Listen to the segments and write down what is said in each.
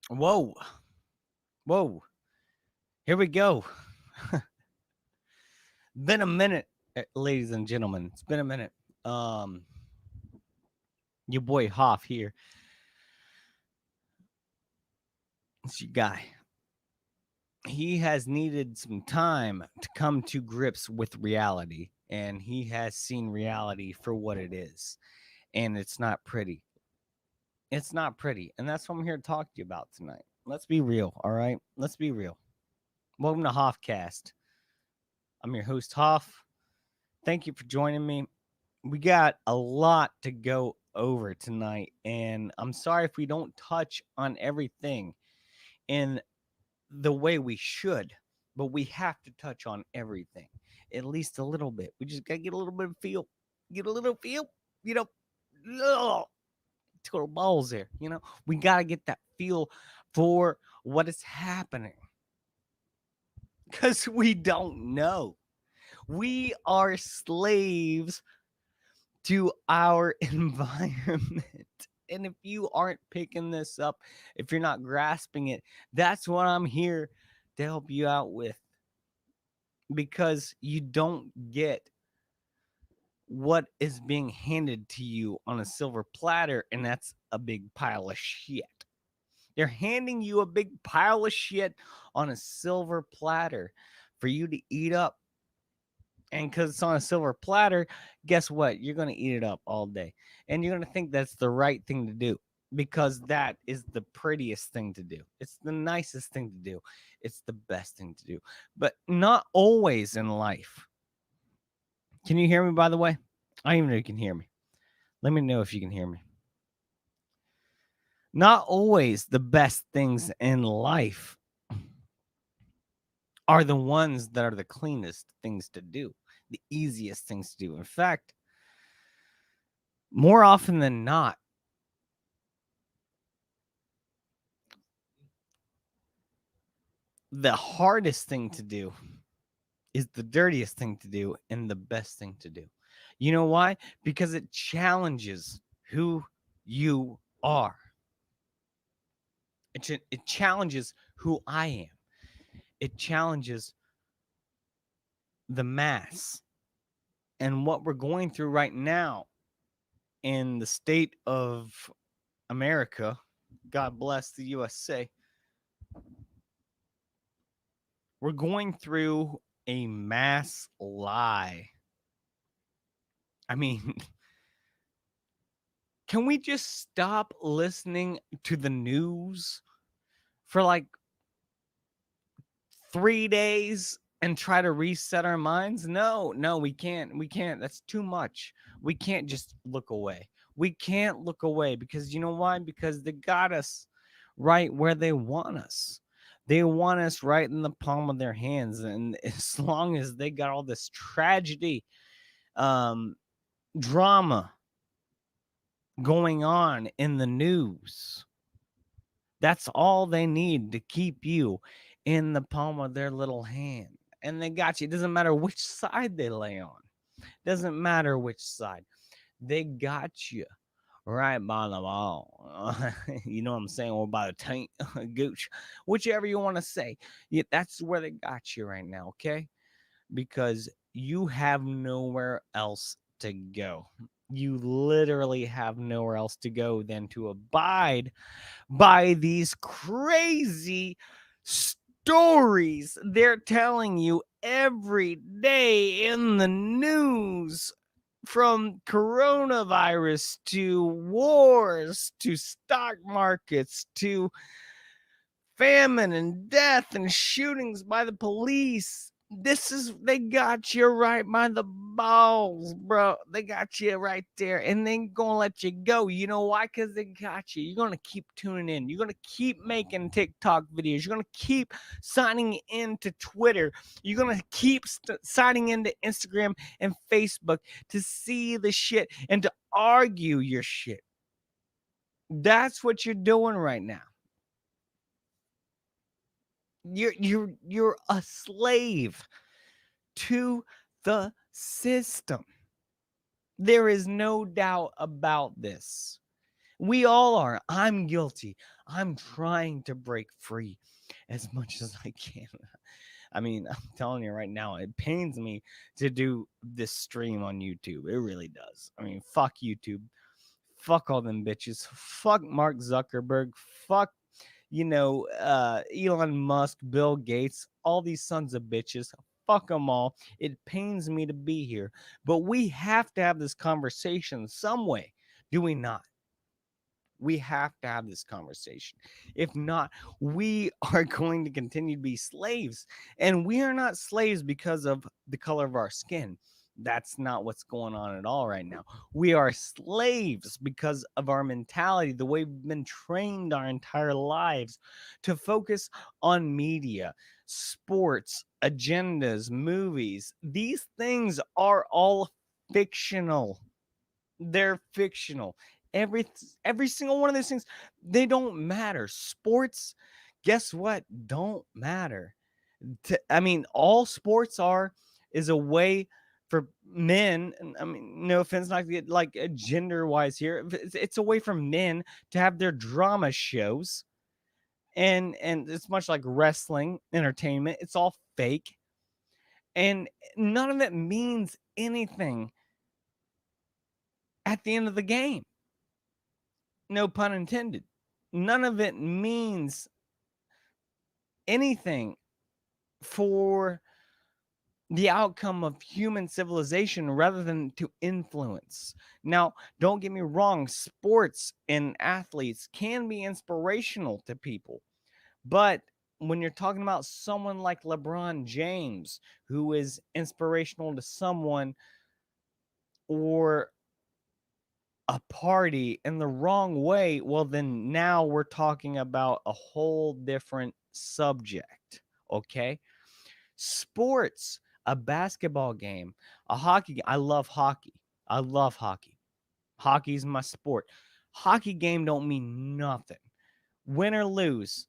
Whoa. Whoa. Here we go. Been a minute, ladies and gentlemen. It's been a minute. Um, your boy Hoff here. It's your guy. He has needed some time to come to grips with reality, and he has seen reality for what it is. And it's not pretty. It's not pretty. And that's what I'm here to talk to you about tonight. Let's be real, all right? Let's be real. Welcome to Hoffcast. I'm your host, Hoff. Thank you for joining me. We got a lot to go over tonight, and I'm sorry if we don't touch on everything in the way we should, but we have to touch on everything at least a little bit. We just gotta get a little bit of feel, get a little feel, you know, ugh, total balls there. We gotta get that feel for what is happening because we don't know. We are slaves to our environment. And if you aren't picking this up, if you're not grasping it, that's what I'm here to help you out with. Because you don't get what is being handed to you on a silver platter, and that's a big pile of shit. They're handing you a big pile of shit on a silver platter for you to eat up. And because it's on a silver platter, guess what? You're going to eat it up all day. And you're going to think that's the right thing to do because that is the prettiest thing to do. It's the nicest thing to do. It's the best thing to do. But not always in life. Can you hear me, by the way? I don't even know if you can hear me. Let me know if you can hear me. Not always the best things in life are the ones that are the cleanest things to do, the easiest things to do. In fact, more often than not, the hardest thing to do is the dirtiest thing to do and the best thing to do. You know why? Because it challenges who you are. It challenges who I am. It challenges the mass. And what we're going through right now in the state of America, God bless the USA, we're going through a mass lie. I mean, can we just stop listening to the news for like 3 days and try to reset our minds? No, we can't. We can't. That's too much. We can't just look away. We can't look away because you know why? Because they got us right where they want us. They want us right in the palm of their hands. And as long as they got all this tragedy, um, drama going on in the news, that's all they need to keep you in the palm of their little hand. And they got you. It doesn't matter which side they lay on. Doesn't matter which side. They got you right by the ball. You know what I'm saying? Or by the taint, gooch, whichever you want to say. Yeah, that's where they got you right now, okay? Because you have nowhere else to go. You literally have nowhere else to go than to abide by these crazy stories they're telling you every day in the news, from coronavirus to wars to stock markets to famine and death and shootings by the police. They got you right by the balls, bro. They got you right there, and they ain't gonna let you go. You know why? Because they got you. You're gonna keep tuning in. You're gonna keep making TikTok videos. You're gonna keep signing into Twitter. You're gonna keep signing into Instagram and Facebook to see the shit and to argue your shit. That's what you're doing right now. You're a slave to the system. There is no doubt about this. We all are. I'm guilty. I'm trying to break free as much as I can. I mean, I'm telling you right now, it pains me to do this stream on YouTube. It really does. I mean, fuck YouTube. Fuck all them bitches. Fuck Mark Zuckerberg. Fuck, Elon Musk, Bill Gates, all these sons of bitches. Fuck them all. It pains me to be here. But we have to have this conversation some way. Do we not? We have to have this conversation. If not, we are going to continue to be slaves. And we are not slaves because of the color of our skin. That's not what's going on at all right now. We are slaves because of our mentality, the way we've been trained our entire lives to focus on media, sports, agendas, movies. These things are all fictional. They're fictional. Every single one of those things, they don't matter. Sports, guess what? Don't matter. I mean, all sports are is a way for men. I mean, no offense, not to get like gender wise here. It's a way for men to have their drama shows, and it's much like wrestling entertainment. It's all fake, and none of it means anything at the end of the game. No pun intended. None of it means anything for the outcome of human civilization rather than to influence. Now, don't get me wrong, sports and athletes can be inspirational to people, but when you're talking about someone like LeBron James, who is inspirational to someone, or a party in the wrong way, well, then now we're talking about a whole different subject. Okay. Sports, a basketball game, a hockey game. I love hockey. I love hockey. Hockey's my sport. Hockey game don't mean nothing. Win or lose,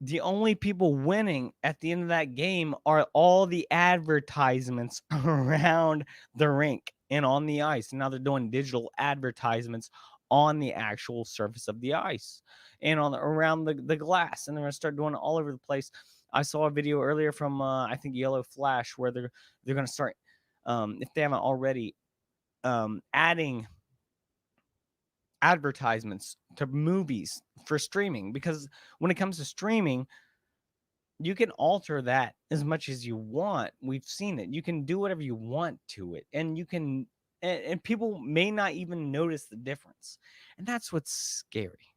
the only people winning at the end of that game are all the advertisements around the rink and on the ice. Now they're doing digital advertisements on the actual surface of the ice and on around the glass, and they're gonna start doing it all over the place. I saw a video earlier from I think Yellow Flash where they're gonna start, if they haven't already, adding advertisements to movies for streaming, because when it comes to streaming, you can alter that as much as you want. We've seen it. You can do whatever you want to it, and you can, and people may not even notice the difference. And that's what's scary.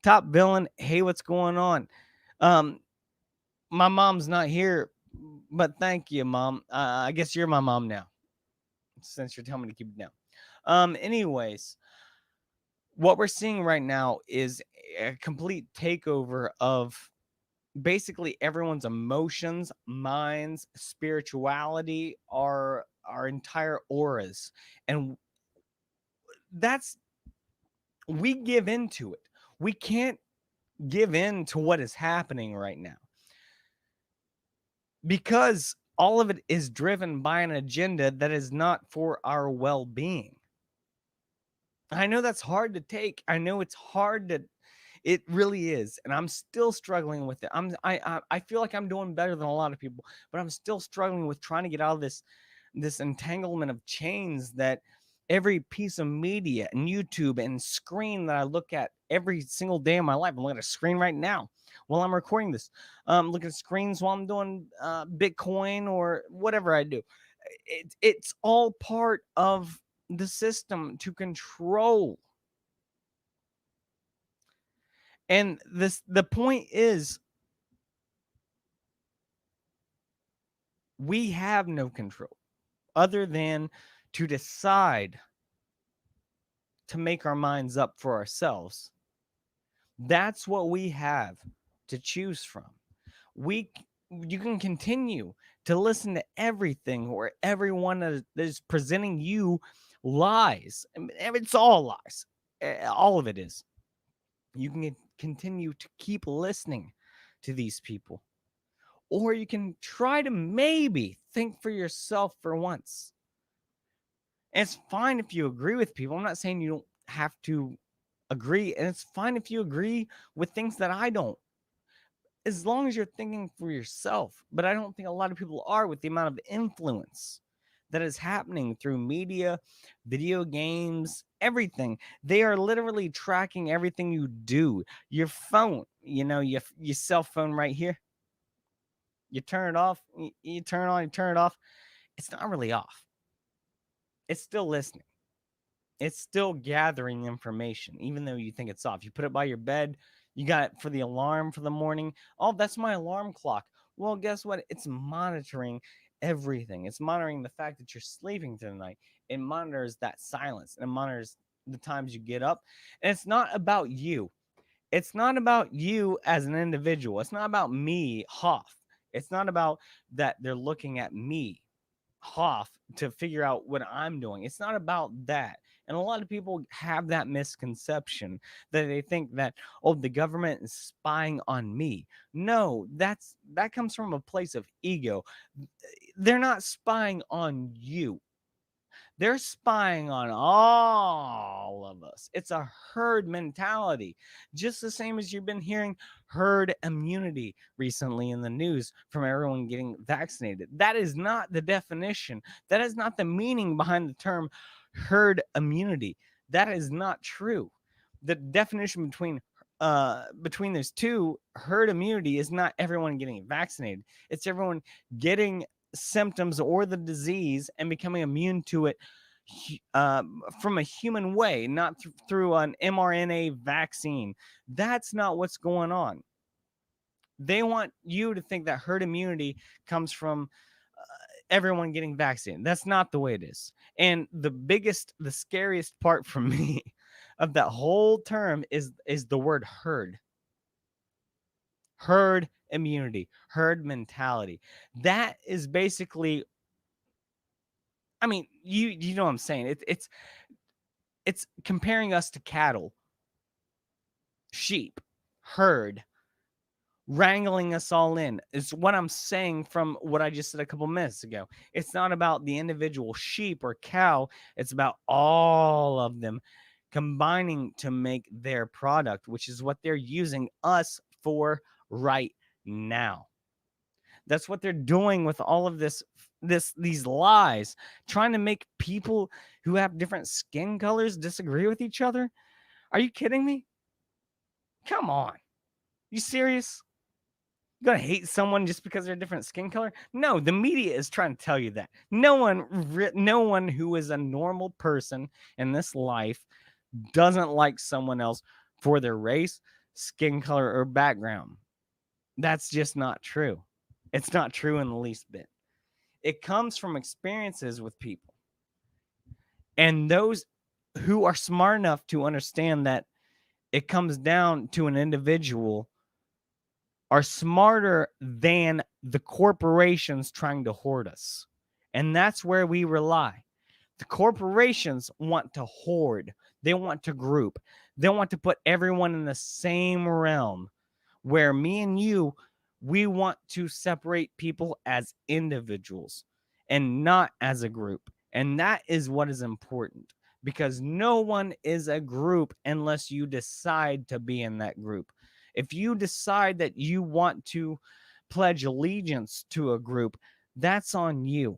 Top Villain, hey, what's going on? My mom's not here, but thank you, Mom. I guess you're my mom now, since you're telling me to keep it down. Anyways, what we're seeing right now is a complete takeover of basically everyone's emotions, minds, spirituality, our entire auras. And that's, we give into it. We can't give in to what is happening right now, because all of it is driven by an agenda that is not for our well-being. I know that's hard to take. I know it's hard to, it really is, and I'm still struggling with it. I feel like I'm doing better than a lot of people, but I'm still struggling with trying to get out of this entanglement of chains that every piece of media and YouTube and screen that I look at every single day of my life. I'm looking at a screen right now while I'm recording this. Looking at screens while I'm doing Bitcoin or whatever I do. It's all part of the system to control. And the point is, we have no control other than to decide to make our minds up for ourselves. That's what we have to choose from. You can continue to listen to everything or everyone that is presenting you lies. It's all lies. All of it is. You can continue to keep listening to these people, or you can try to maybe think for yourself for once. And it's fine if you agree with people. I'm not saying you don't have to agree, and it's fine if you agree with things that I don't, as long as you're thinking for yourself. But I don't think a lot of people are, with the amount of influence that is happening through media, video games, everything. They are literally tracking everything you do. Your phone, your cell phone right here, you turn it off, you turn it on, you turn it off. It's not really off. It's still listening. It's still gathering information, even though you think it's off. You put it by your bed, you got it for the alarm for the morning. Oh, that's my alarm clock. Well, guess what? It's monitoring everything. It's monitoring the fact that you're sleeping through the night. It monitors that silence, and it monitors the times you get up. And it's not about you. It's not about you as an individual. It's not about me, Hoff. It's not about that they're looking at me, Hoff, to figure out what I'm doing. It's not about that. And a lot of people have that misconception that they think that, oh, the government is spying on me. No, that comes from a place of ego. They're not spying on you. They're spying on all of us. It's a herd mentality, just the same as you've been hearing herd immunity recently in the news from everyone getting vaccinated. That is not the definition. That is not the meaning behind the term herd immunity. That is not true. The definition between those two, herd immunity, is not everyone getting vaccinated. It's everyone getting symptoms or the disease and becoming immune to it from a human way, not through an mRNA vaccine. That's not what's going on. They want you to think that herd immunity comes from everyone getting vaccinated. That's not the way it is. And the scariest part for me of that whole term is the word herd. Herd immunity, herd mentality. That is basically, I mean, you know what I'm saying. It's comparing us to cattle, sheep, herd, wrangling us all in. It's what I'm saying from what I just said a couple minutes ago. It's not about the individual sheep or cow. It's about all of them combining to make their product, which is what they're using us for right now. That's what they're doing with all of these lies, trying to make people who have different skin colors disagree with each other. Are you kidding me? Come on. You serious? You gonna hate someone just because they're a different skin color? No, the media is trying to tell you that. No one who is a normal person in this life doesn't like someone else for their race, skin color, or background. That's just not true. It's not true in the least bit. It comes from experiences with people. And those who are smart enough to understand that it comes down to an individual are smarter than the corporations trying to hoard us. And that's where we rely. The corporations want to hoard. They want to group. They want to put everyone in the same realm, where me and you, we want to separate people as individuals and not as a group. And that is what is important, because no one is a group unless you decide to be in that group. If you decide that you want to pledge allegiance to a group, that's on you.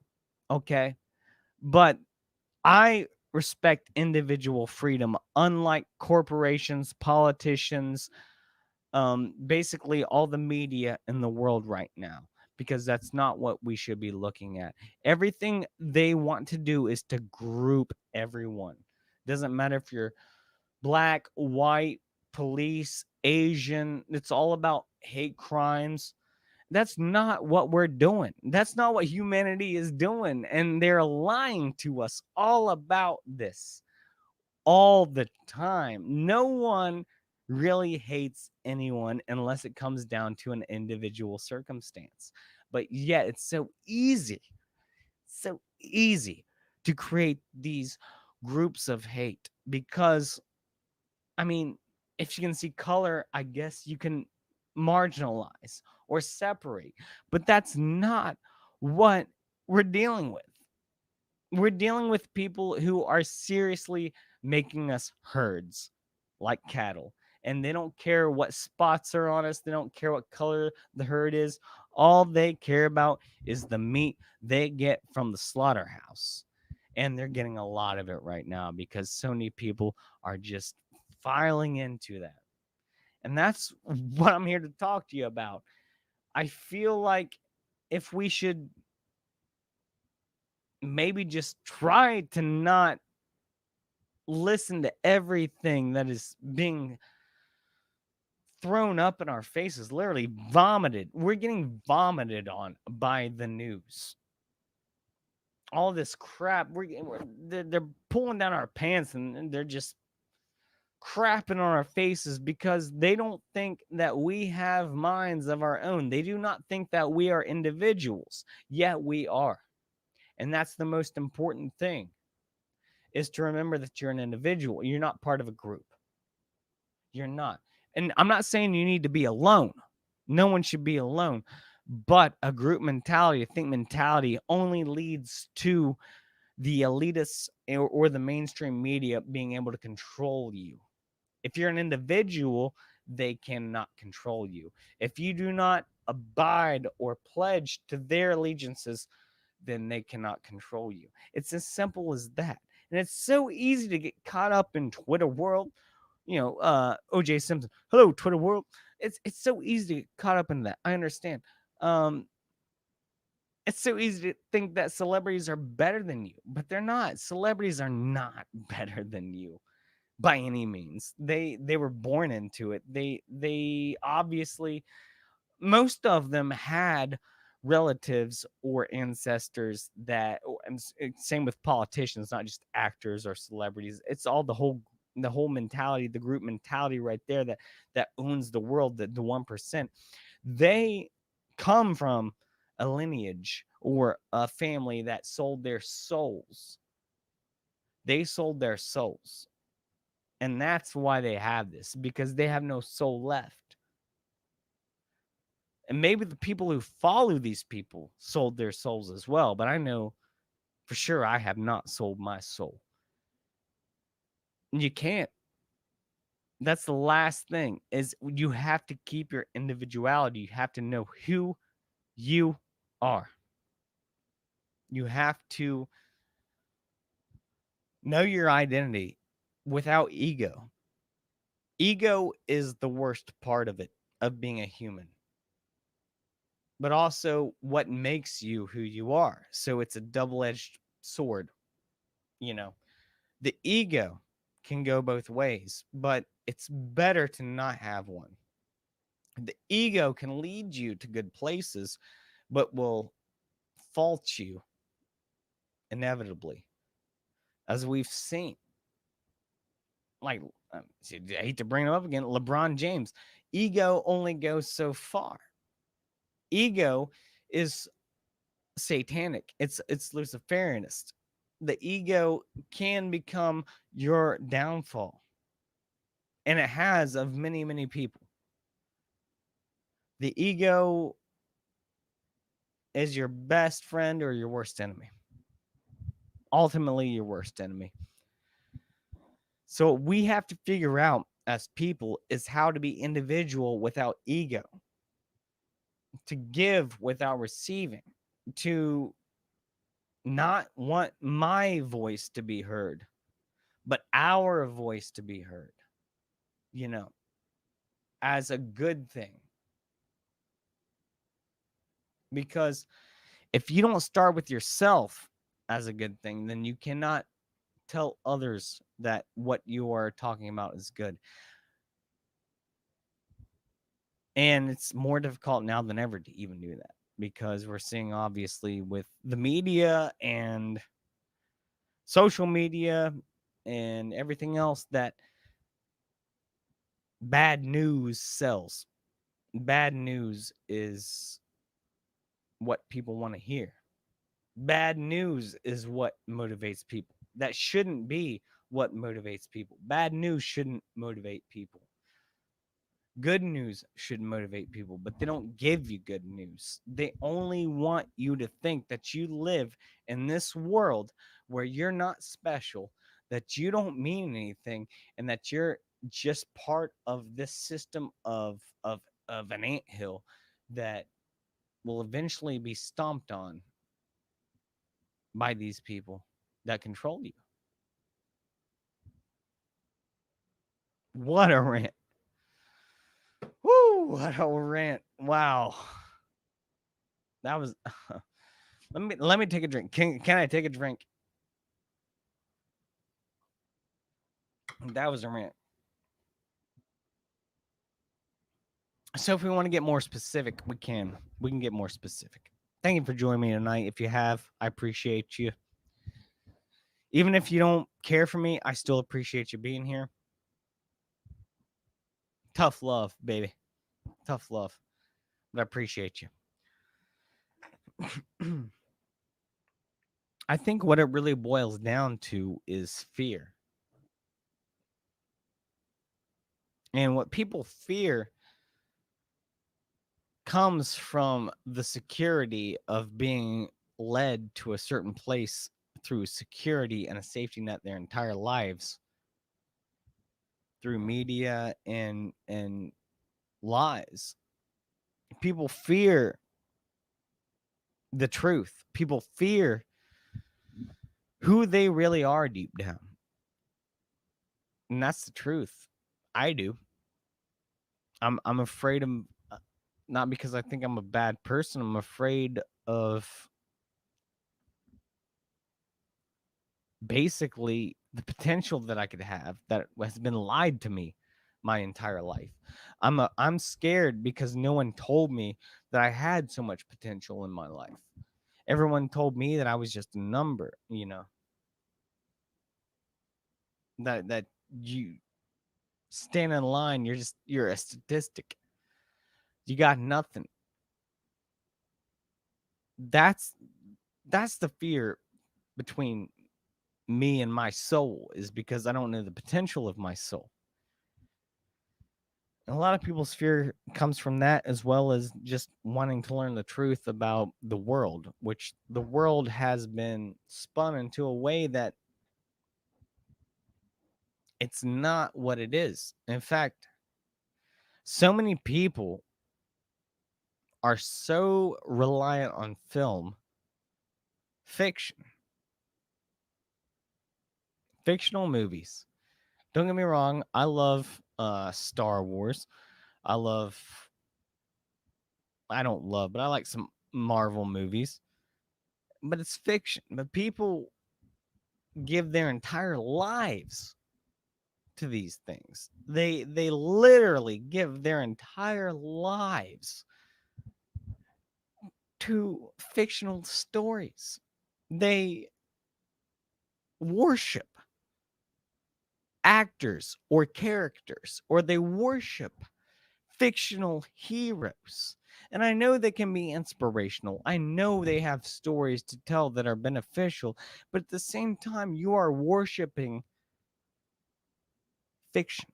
Okay. But I respect individual freedom, unlike corporations, politicians, basically all the media in the world right now, because that's not what we should be looking at. Everything they want to do is to group everyone. Doesn't matter if you're black, white, police, Asian. It's all about hate crimes. That's not what we're doing. That's not what humanity is doing. And they're lying to us all about this all the time. No one really hates anyone unless it comes down to an individual circumstance. But yet it's so easy to create these groups of hate because, I mean, if you can see color, I guess you can marginalize or separate. But that's not what we're dealing with. We're dealing with people who are seriously making us herds. like cattle. And they don't care what spots are on us. They don't care what color the herd is. All they care about is the meat they get from the slaughterhouse. And they're getting a lot of it right now because so many people are just filing into that. And that's what I'm here to talk to you about. I feel like if we should maybe just try to not listen to everything that is being thrown up in our faces, literally vomited. We're getting vomited on by the news. All this crap, they're pulling down our pants and they're just crapping on our faces because they don't think that we have minds of our own. They do not think that we are individuals, yet we are. And that's the most important thing, is to remember that you're an individual. You're not part of a group. You're not. And I'm not saying you need to be alone. No one should be alone. But a group mentality, I think mentality only leads to the elitists or the mainstream media being able to control you. If you're an individual, they cannot control you. If you do not abide or pledge to their allegiances, then they cannot control you. It's as simple as that. And it's so easy to get caught up in Twitter world. OJ Simpson. Hello, Twitter world. It's so easy to get caught up in that. I understand. It's so easy to think that celebrities are better than you, but they're not. Celebrities are not better than you by any means. They were born into it. They obviously, most of them had relatives or ancestors that, and same with politicians, not just actors or celebrities. It's all the whole mentality, the group mentality right there that owns the world, the 1%. They come from a lineage or a family that sold their souls. They sold their souls. And that's why they have this, because they have no soul left. And maybe the people who follow these people sold their souls as well. But I know for sure I have not sold my soul. And you can't. That's the last thing, is you have to keep your individuality. You have to know who you are. You have to know your identity without ego. Ego is the worst part of it, of being a human, but also what makes you who you are. So it's a double-edged sword. You know, the ego can go both ways, but it's better to not have one. The ego can lead you to good places, but will fault you inevitably, as we've seen. Like, I hate to bring him up again, LeBron James. Ego only goes so far. Ego is satanic. It's Luciferianist. The ego can become your downfall, and it has of many, many people. The ego is your best friend or your worst enemy. Ultimately, your worst enemy. So what we have to figure out as people is how to be individual without ego, to give without receiving, to not want my voice to be heard, but our voice to be heard, you know, as a good thing. Because if you don't start with yourself as a good thing, then you cannot tell others that what you are talking about is good. And it's more difficult now than ever to even do that, because we're seeing, obviously, with the media and social media and everything else, that bad news sells. Bad news is what people want to hear. Bad news is what motivates people. That shouldn't be what motivates people. Bad news shouldn't motivate people. Good news should motivate people, but they don't give you good news. They only want you to think that you live in this world where you're not special, that you don't mean anything, and that you're just part of this system of an anthill that will eventually be stomped on by these people that control you. What a rant. Woo, what a rant. Wow. That was let me take a drink. Can I take a drink? That was a rant. So if we want to get more specific, we can. We can get more specific. Thank you for joining me tonight. If you have, I appreciate you. Even if you don't care for me, I still appreciate you being here. Tough love, baby. Tough love. But I appreciate you. I think what it really boils down to is fear. And what people fear comes from the security of being led to a certain place through security and a safety net their entire lives, through media and lies. People fear the truth. People fear who they really are deep down. And that's the truth. I do. I'm afraid of, not because I think I'm a bad person. I'm afraid of basically the potential that I could have that has been lied to me my entire life. I'm scared because no one told me that I had so much potential in my life. Everyone told me that I was just a number, that you stand in line, you're a statistic. You got nothing. That's that's the fear between me and my soul, is because I don't know the potential of my soul. And a lot of people's fear comes from that, as well as just wanting to learn the truth about the world, which the world has been spun into a way that it's not what it is. In fact, so many people are so reliant on film, fiction, fictional movies. Don't get me wrong, I love Star Wars. I love I don't love, but I like some Marvel movies. But it's fiction. But people give their entire lives to these things. They literally give their entire lives to fictional stories. They worship actors or characters, or they worship fictional heroes. And I know they can be inspirational. I know they have stories to tell that are beneficial, but at the same time, you are worshiping fiction.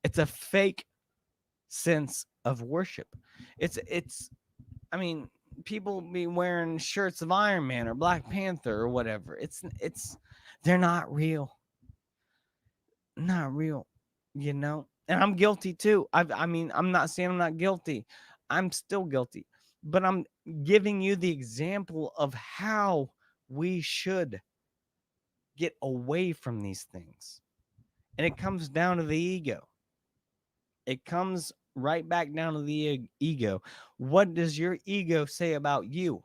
It's a fake sense of worship. It's I mean, people be wearing shirts of Iron Man or Black Panther or whatever. It's they're not real. Not real, you know? And I'm guilty too. I mean, I'm not saying I'm not guilty. I'm still guilty. But I'm giving you the example of how we should get away from these things. And it comes down to the ego. It comes right back down to the ego. What does your ego say about you?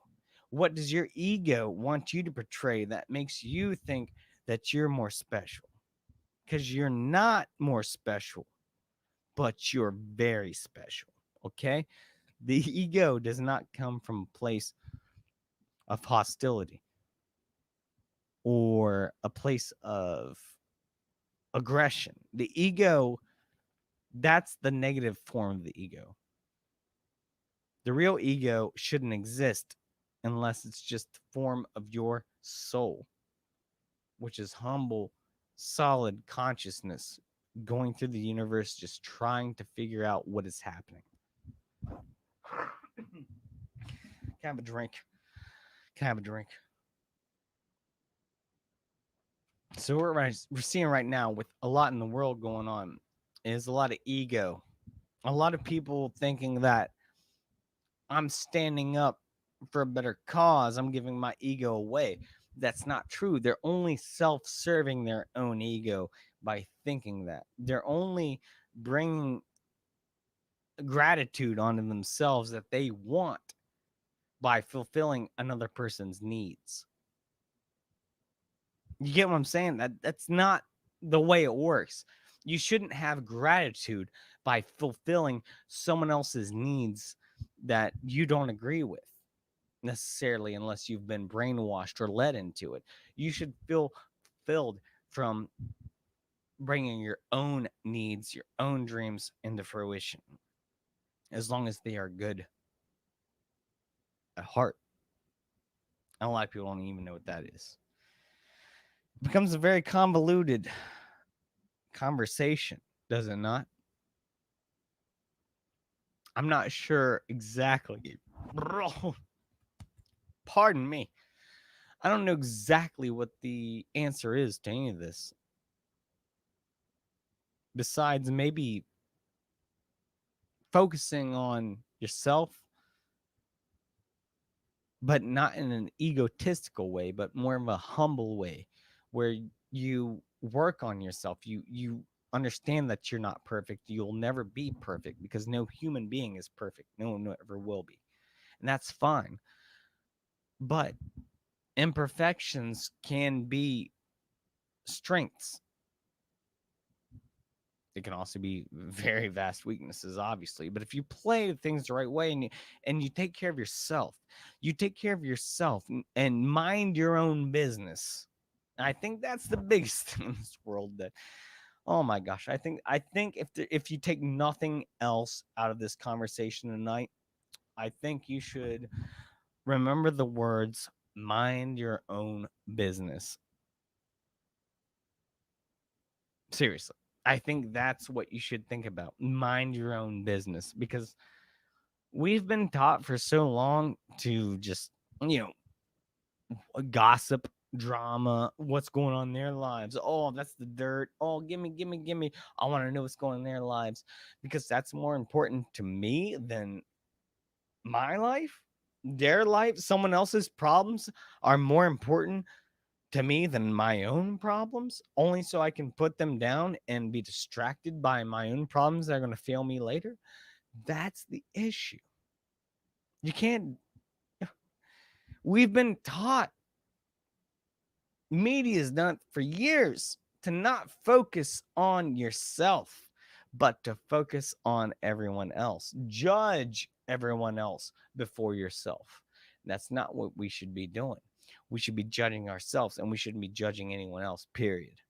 What does your ego want you to portray that makes you think that you're more special? Because you're not more special, but you're very special. Okay. The ego does not come from a place of hostility or a place of aggression. The ego, that's the negative form of the ego. The real ego shouldn't exist unless it's just the form of your soul, which is humble, solid consciousness going through the universe, just trying to figure out what is happening. Can I have a drink? Can I have a drink? So we're seeing right now with a lot in the world going on is a lot of ego. A lot of people thinking that I'm standing up for a better cause. I'm giving my ego away. That's not true. They're only self-serving their own ego by thinking that. They're only bringing gratitude onto themselves that they want by fulfilling another person's needs. You get what I'm saying? That's not the way it works. You shouldn't have gratitude by fulfilling someone else's needs that you don't agree with necessarily, unless you've been brainwashed or led into it. You should feel fulfilled from bringing your own needs, your own dreams into fruition, as long as they are good at heart. And a lot of people don't even know what that is. It becomes a very convoluted conversation, does it not? I'm not sure exactly. Pardon me. I don't know exactly what the answer is to any of this. Besides maybe focusing on yourself, but not in an egotistical way, but more of a humble way where you work on yourself. You understand that you're not perfect. You'll never be perfect because no human being is perfect. No one ever will be. And that's fine. But imperfections can be strengths. It can also be very vast weaknesses, obviously. But if you play things the right way and you take care of yourself, you take care of yourself and mind your own business. I think that's the biggest thing in this world. That, oh my gosh, I think if you take nothing else out of this conversation tonight, I think you should remember the words "mind your own business." Seriously. I think that's what you should think about. Mind your own business, because we've been taught for so long to just, you gossip, drama, what's going on in their lives. Oh, that's the dirt. Oh, give me. I want to know what's going on in their lives, because that's more important to me than my life. Their life, someone else's problems are more important to me than my own problems, only so I can put them down and be distracted by my own problems that are going to fail me later. That's the issue. You can't, we've been taught, media has done it for years, to not focus on yourself, but to focus on everyone else. Judge everyone else before yourself. That's not what we should be doing. We should be judging ourselves, and we shouldn't be judging anyone else, period.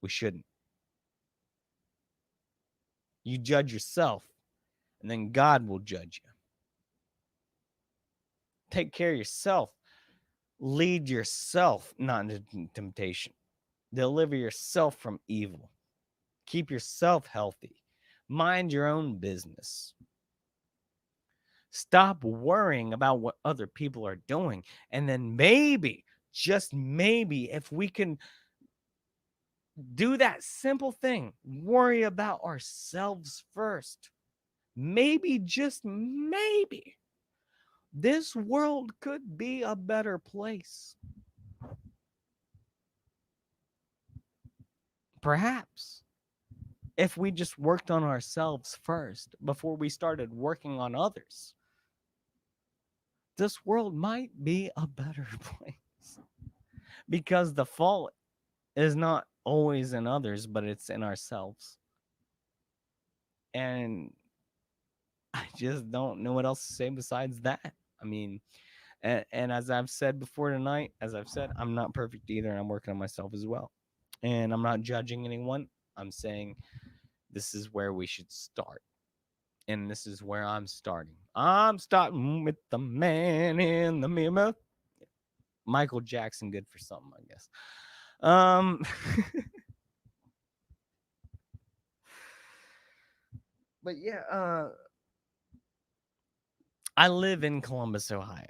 We shouldn't. You judge yourself, and then God will judge you. Take care of yourself. Lead yourself not into temptation. Deliver yourself from evil. Keep yourself healthy. Mind your own business. Stop worrying about what other people are doing. And then maybe, just maybe, if we can do that simple thing, worry about ourselves first. Maybe, just maybe, this world could be a better place. Perhaps if we just worked on ourselves first before we started working on others, this world might be a better place, because the fault is not always in others, but it's in ourselves. And I just don't know what else to say besides that. I mean, and as I've said before tonight, as I've said, I'm not perfect either, and I'm working on myself as well. And I'm not judging anyone. I'm saying this is where we should start. And this is where I'm starting. I'm starting with the man in the mirror. Michael Jackson, good for something, I guess. Um, but yeah, I live in Columbus, Ohio,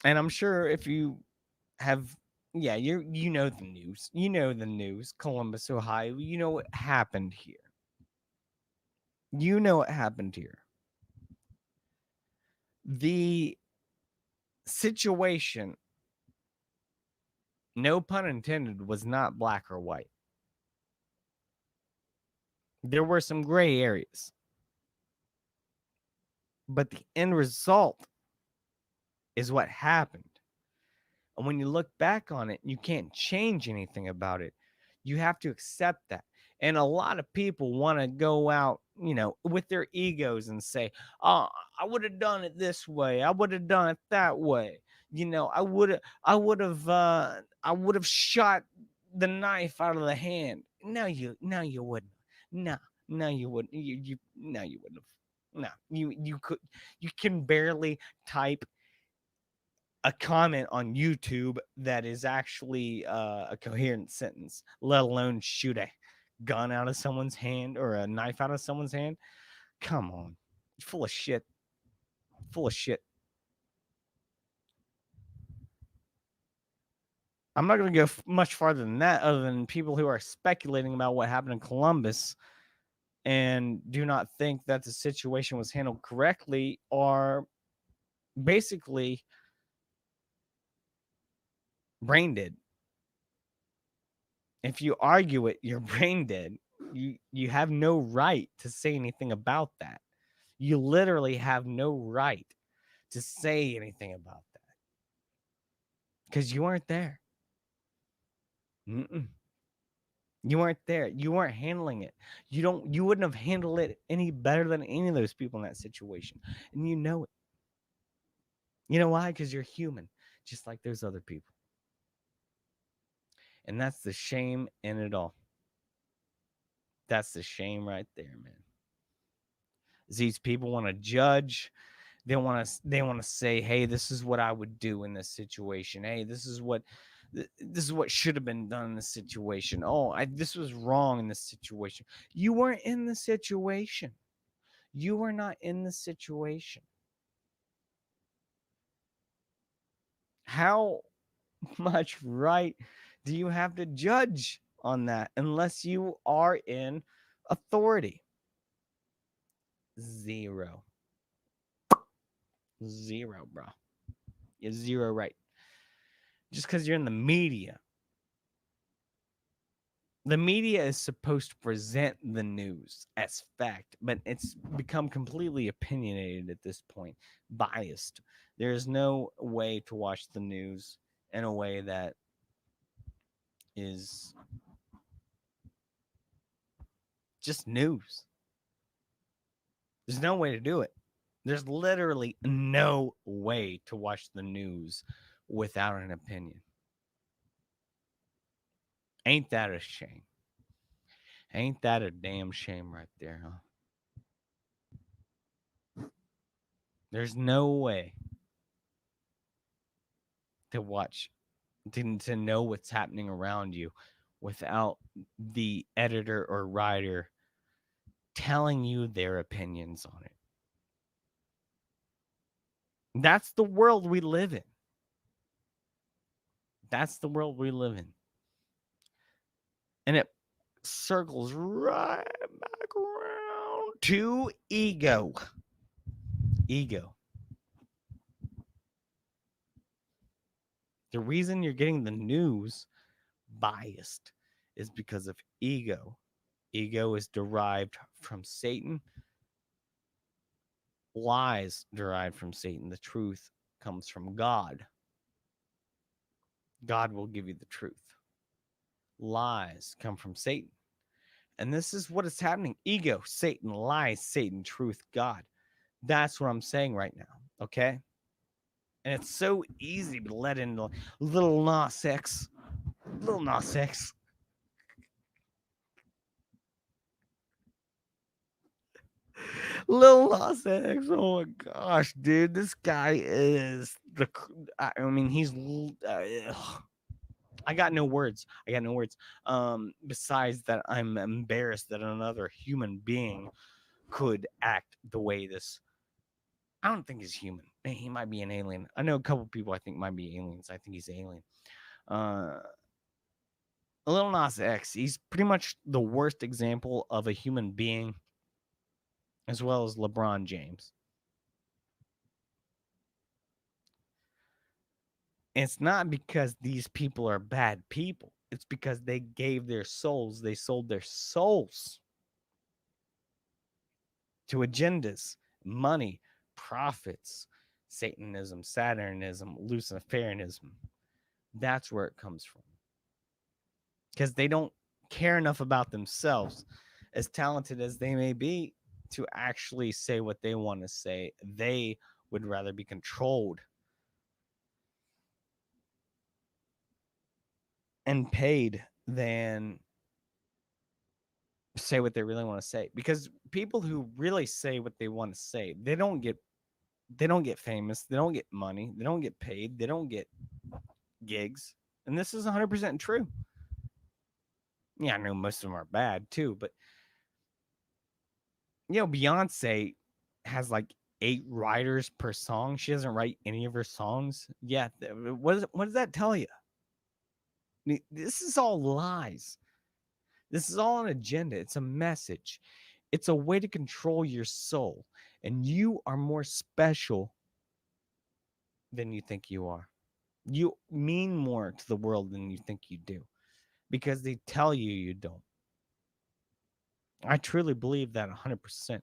and I'm sure if you have Yeah, you know the news. You know the news. Columbus, Ohio. You know what happened here. You know what happened here. The situation, no pun intended, was not black or white. There were some gray areas. But the end result is what happened. And when you look back on it, you can't change anything about it. You have to accept that. And a lot of people want to go out, with their egos and say, "Oh, I would have done it this way. I would have done it that way. I would have shot the knife out of the hand." No, you wouldn't. No, no, you wouldn't. No, you wouldn't have. No, you can barely type a comment on YouTube that is actually a coherent sentence, let alone shoot a gun out of someone's hand or a knife out of someone's hand. Come on. Full of shit. Full of shit. I'm not going to go much farther than that, other than people who are speculating about what happened in Columbus and do not think that the situation was handled correctly are basically brain dead. If you argue it, you're brain dead. You have no right to say anything about that. You literally have no right to say anything about that because you weren't there. Mm-mm. You weren't there. You weren't handling it. You wouldn't have handled it any better than any of those people in that situation. And you know it. You know why? Because you're human, just like those other people. And that's the shame in it all. That's the shame right there, man. These people want to judge. They want to say, "Hey, this is what I would do in this situation. Hey, this is what should have been done in this situation. Oh, this was wrong in this situation." You weren't in the situation. You were not in the situation. How much right do you have to judge on that unless you are in authority? Zero. Zero, bro. You're zero right. Just because you're in the media. The media is supposed to present the news as fact, but it's become completely opinionated at this point, biased. There's no way to watch the news in a way that is just news. There's no way to do it. There's literally no way to watch the news without an opinion. Ain't that a shame? Ain't that a damn shame right there, huh? There's no way to watch, to know what's happening around you without the editor or writer telling you their opinions on it. That's the world we live in. That's the world we live in. And it circles right back around to ego. Ego. The reason you're getting the news biased is because of ego. Ego is derived from Satan. Lies derived from Satan. The truth comes from God. God will give you the truth. Lies come from Satan. And this is what is happening. Ego, Satan, lies, Satan, truth, God. That's what I'm saying right now. Okay? And it's so easy to let in little Nas X. Little Nas X. Lil Nas X. Oh my gosh, dude. This guy is I mean, he's. I got no words. I got no words. Besides that, I'm embarrassed that another human being could act the way this. I don't think he's human. He might be an alien. I know a couple people I think might be aliens. I think he's alien. Lil Nas X, he's pretty much the worst example of a human being, as well as LeBron James. It's not because these people are bad people. It's because they gave their souls, they sold their souls to agendas, money, profits, Satanism, Saturnism, Luciferianism. That's where it comes from. Because they don't care enough about themselves, as talented as they may be, to actually say what they want to say. They would rather be controlled and paid than say what they really want to say. Because people who really say what they want to say, they don't get famous, they don't get money, they don't get paid, they don't get gigs. And this is 100% true. Yeah, I know most of them are bad too, but Beyonce has like 8 writers per song. She doesn't write any of her songs. Yeah, what does that tell you? This is all lies. This is all an agenda. It's a message. It's a way to control your soul. And you are more special than you think you are. You mean more to the world than you think you do, because they tell you don't. I truly believe that 100%.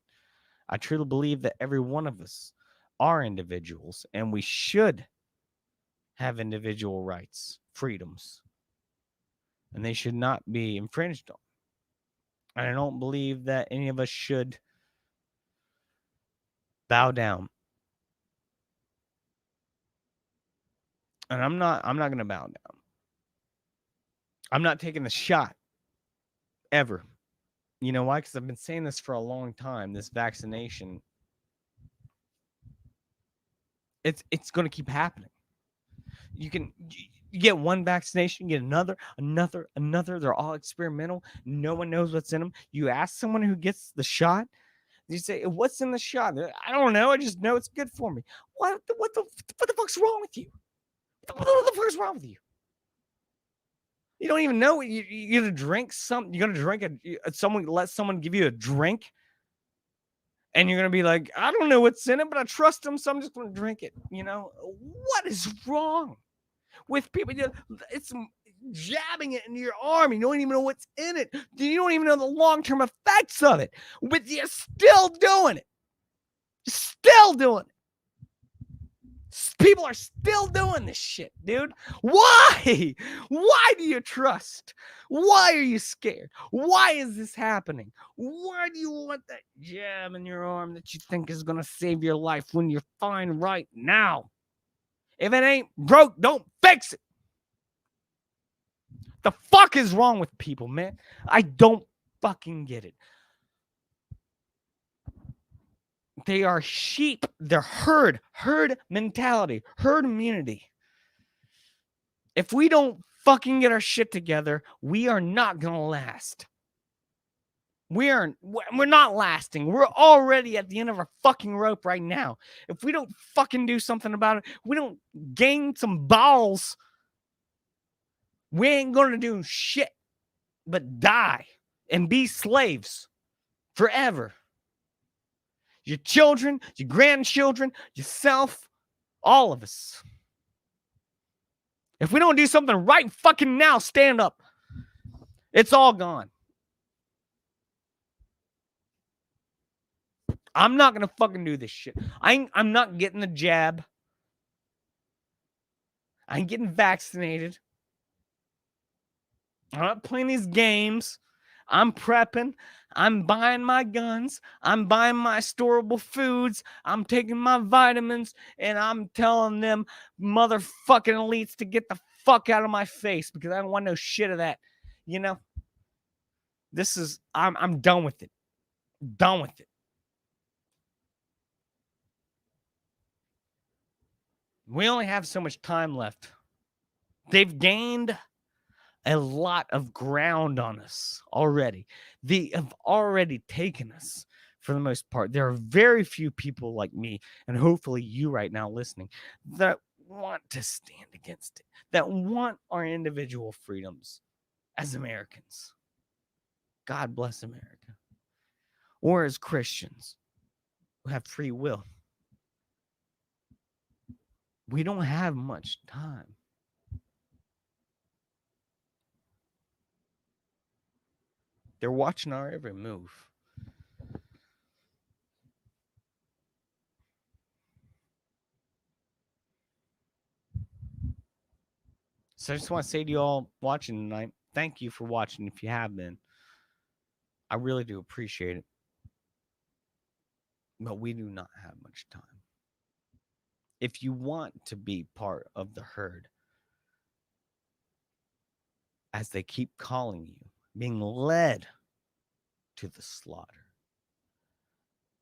I truly believe that every one of us are individuals, and we should have individual rights, freedoms, and they should not be infringed on. And I don't believe that any of us should bow down. And I'm not going to bow down. I'm not taking the shot ever. You know why? Because I've been saying this for a long time. This vaccination, it's going to keep happening. You get one vaccination, you get another. They're all experimental. No one knows what's in them. You ask someone who gets the shot, you say, "What's in the shot?" I don't know. I just know it's good for me. What the fuck's wrong with you? What the fuck's wrong with you? You don't even know. You're gonna drink something. You're gonna drink let someone give you a drink, and you're gonna be like, I don't know what's in it, but I trust them, so I'm just gonna drink it. What is wrong with people? It's jabbing it into your arm. You don't even know what's in it. You don't even know the long-term effects of it, but you're still doing it. Still doing it. People are still doing this shit, dude. Why? Why do you trust? Why are you scared? Why is this happening? Why do you want that jab in your arm that you think is going to save your life when you're fine right now? If it ain't broke, don't fix it. The fuck is wrong with people, man? I don't fucking get it. They are sheep. They're herd mentality, herd immunity. If we don't fucking get our shit together, we are not going to last. We're not lasting. We're already at the end of our fucking rope right now. If we don't fucking do something about it, we don't gain some balls, we ain't going to do shit but die and be slaves forever. Your children, your grandchildren, yourself, all of us. If we don't do something right fucking now, stand up. It's all gone. I'm not going to fucking do this shit. I'm not getting the jab. I ain't getting vaccinated. I'm not playing these games. I'm prepping. I'm buying my guns. I'm buying my storable foods. I'm taking my vitamins, and I'm telling them motherfucking elites to get the fuck out of my face, because I don't want no shit of that. This is, I'm done with it. Done with it. We only have so much time left. They've gained a lot of ground on us already. They have already taken us for the most part. There are very few people like me, and hopefully you right now listening, that want to stand against it, that want our individual freedoms as Americans. God bless America. Or as Christians who have free will. We don't have much time. They're watching our every move. So I just want to say to you all watching tonight, thank you for watching if you have been. I really do appreciate it. But we do not have much time. If you want to be part of the herd, as they keep calling you, being led to the slaughter,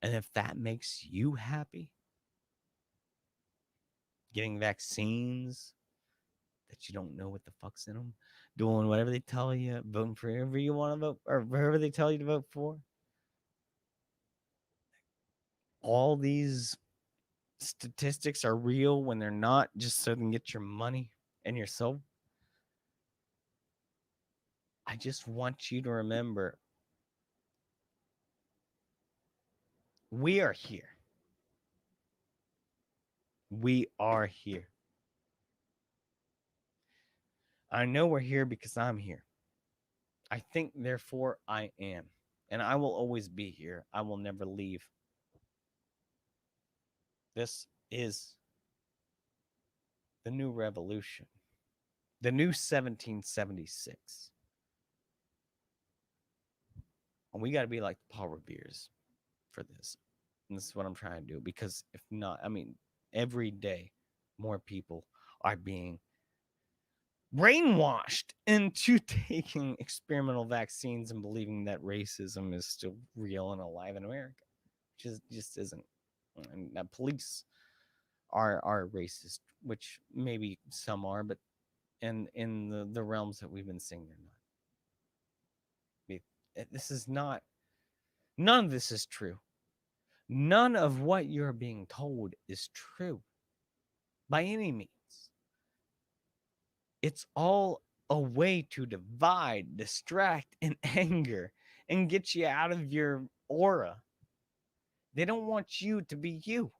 and if that makes you happy, getting vaccines that you don't know what the fuck's in them, doing whatever they tell you, voting for whoever you want to vote, or whoever they tell you to vote for, all these statistics are real when they're not, just so they can get your money and your soul. I just want you to remember, we are here. We are here. I know we're here because I'm here. I think, therefore, I am. And I will always be here. I will never leave. This is the new revolution, the new 1776. And we got to be like Paul Revere's for this. And this is what I'm trying to do. Because if not, I mean, every day more people are being brainwashed into taking experimental vaccines and believing that racism is still real and alive in America, which just isn't. And that police are racist, which maybe some are, but in the realms that we've been seeing, they're not. This is not. None of this is true. None of what you're being told is true by any means. It's all a way to divide, distract, and anger and get you out of your aura. They don't want you to be you.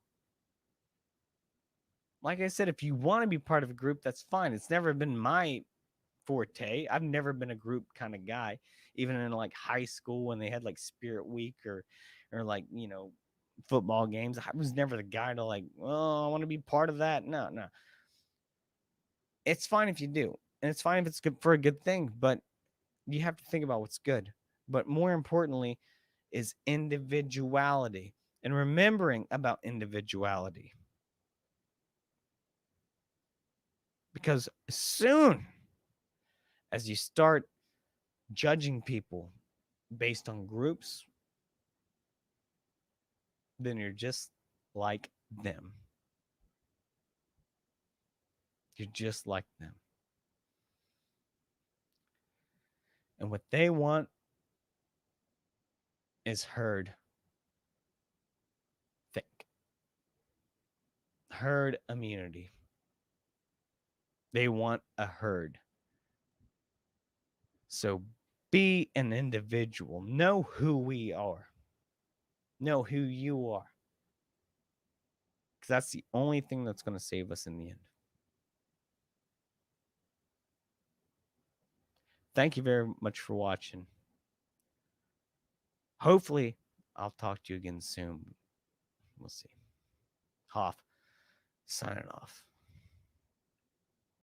Like I said, if you want to be part of a group, that's fine. It's never been my forte. I've never been a group kind of guy, even in like high school when they had like Spirit Week or like, you know, football games. I was never the guy to like, oh, I want to be part of that. No. It's fine if you do. And it's fine if it's good for a good thing, but you have to think about what's good. But more importantly is individuality and remembering about individuality. Because as soon as you start judging people based on groups, then you're just like them. You're just like them. And what they want is herd. Think. Herd immunity. They want a herd. So be an individual. Know who we are. Know who you are. Because that's the only thing that's going to save us in the end. Thank you very much for watching. Hopefully, I'll talk to you again soon. We'll see. Hoff, signing off.